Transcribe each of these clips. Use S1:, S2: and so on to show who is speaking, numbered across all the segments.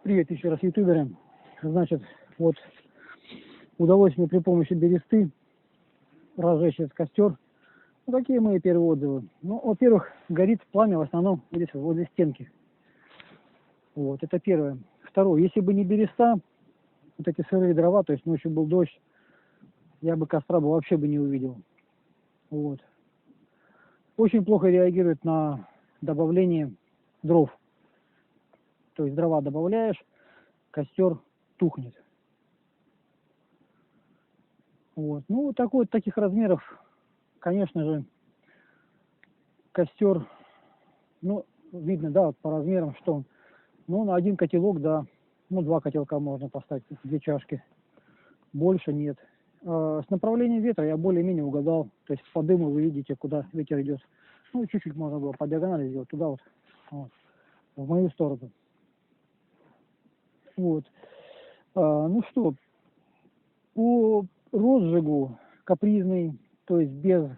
S1: Привет еще раз, ютуберы. Значит, вот удалось мне при помощи бересты разжечь этот костер. Ну, какие мои первые отзывы? Ну, во-первых, горит пламя в основном здесь, возле стенки. Вот, это первое. Второе, если бы не береста, вот эти сырые дрова, то есть ночью был дождь, я бы костра бы вообще бы не увидел. Вот. Очень плохо реагирует на добавление дров. То есть дрова добавляешь, костер тухнет. Вот. Ну, вот такой, таких размеров, конечно же, костер, ну, видно, да, по размерам, что он, ну, на один котелок, да, ну, 2 котелка можно поставить, 2 чашки, больше нет. С направлением ветра я более-менее угадал, то есть по дыму вы видите, куда ветер идет. Ну, чуть-чуть можно было по диагонали сделать, туда вот, в мою сторону. Вот. Ну что, по розжигу капризный, то есть без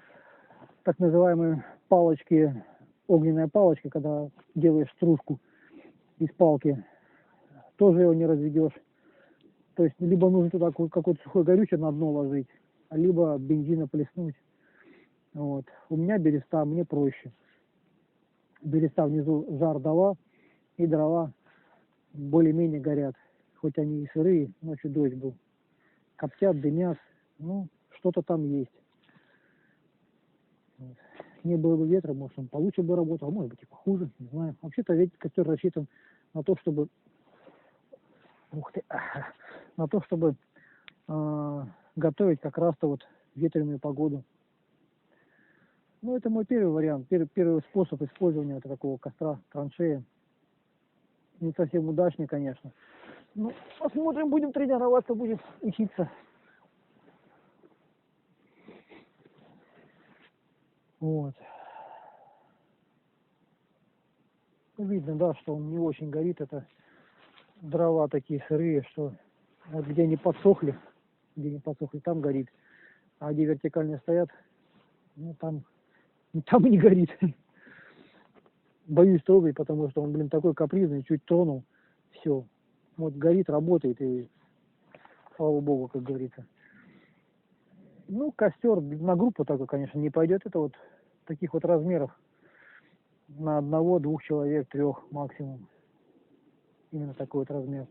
S1: так называемой палочки, огненная палочка, когда делаешь стружку из палки, тоже его не разведешь. То есть либо нужно туда какой-то сухой горючее на дно ложить, либо бензина плеснуть. Вот. У меня береста, мне проще. Береста внизу жар дала, и дрова более-менее горят. Хоть они и сырые, ночью дождь был. Коптят, дымят, ну, что-то там есть. Вот. Не было бы ветра, может, он получше бы работал, а может быть и похуже, не знаю. Вообще-то ведь костер рассчитан на то, чтобы, ух ты, на то, чтобы готовить как раз-то вот ветреную погоду. Ну, это мой первый вариант, первый способ использования вот такого костра, траншеи. Не совсем удачный, конечно. Ну, посмотрим, будем тренироваться, будем учиться. Вот. Видно, да, что он не очень горит. Это дрова такие сырые, что вот где не подсохли, там горит. А где вертикально стоят, ну там и не горит. Боюсь трогать, потому что он, блин, такой капризный, чуть тронул, все. Вот горит, работает, и слава богу, как говорится. Ну, костер на группу такой, конечно, не пойдет. Это вот таких вот размеров. На одного, 2 человек, 3 максимум. Именно такой вот размер.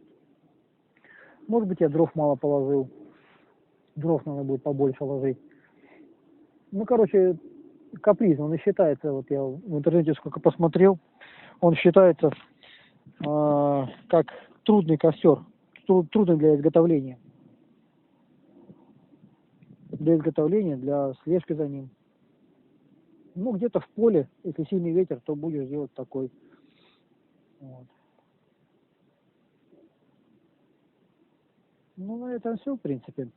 S1: Может быть, я дров мало положил. Дров надо будет побольше ложить. Ну, короче, капризно. Он и считается, вот я в интернете сколько посмотрел, он считается как трудный костер. Трудный для изготовления. Для слежки за ним. Ну, где-то в поле, если сильный ветер, то будешь делать такой. Вот. Ну, на этом все, в принципе.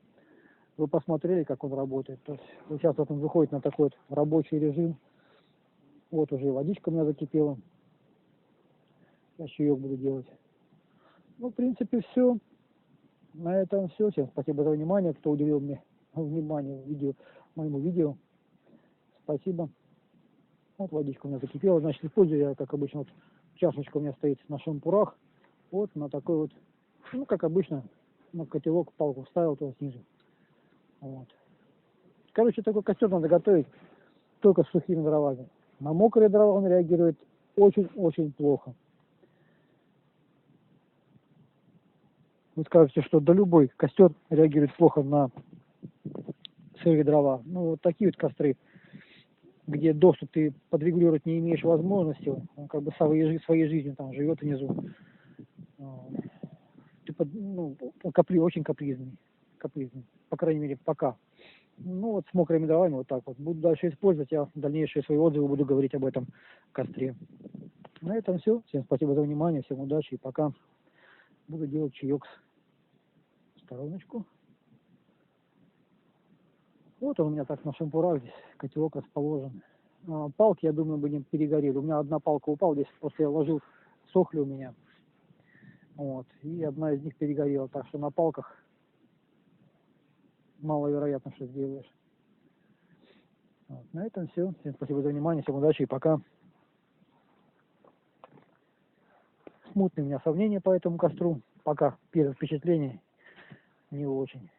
S1: Вы посмотрели, как он работает. То есть вот сейчас вот он выходит на такой вот рабочий режим. Вот уже водичка у меня закипела. Я чаек буду делать. Ну, в принципе, все. На этом все. Всем спасибо за внимание, кто уделил мне внимание моему видео. Спасибо. Вот водичка у меня закипела. Значит, использую я, как обычно, вот чашечка у меня стоит на шампурах. Вот на такой вот, ну, как обычно, на котелок палку вставил туда снизу. Вот. Короче, такой костер надо готовить только с сухими дровами. На мокрые дрова он реагирует очень-очень плохо. Вы скажете, что да любой костер реагирует плохо на сырые дрова. Ну, вот такие вот костры, где доступ ты подрегулировать не имеешь возможности, он как бы своей жизнью там живет внизу. Ты ну, очень капризный, по крайней мере, пока. Ну, вот с мокрыми дровами вот так вот. Буду дальше использовать, я дальнейшие свои отзывы буду говорить об этом костре. На этом все. Всем спасибо за внимание, всем удачи и пока. Буду делать чаек. Стороночку. Вот он у меня так на шампурах здесь, котелок расположен. Палки, я думаю, будем перегорели. У меня одна палка упала, здесь просто я ложил, сохли у меня. Вот. И одна из них перегорела. Так что на палках маловероятно, что сделаешь. Вот. На этом все. Всем спасибо за внимание, всем удачи и пока. смутные у меня сомнения по этому костру. Пока первое впечатление не очень.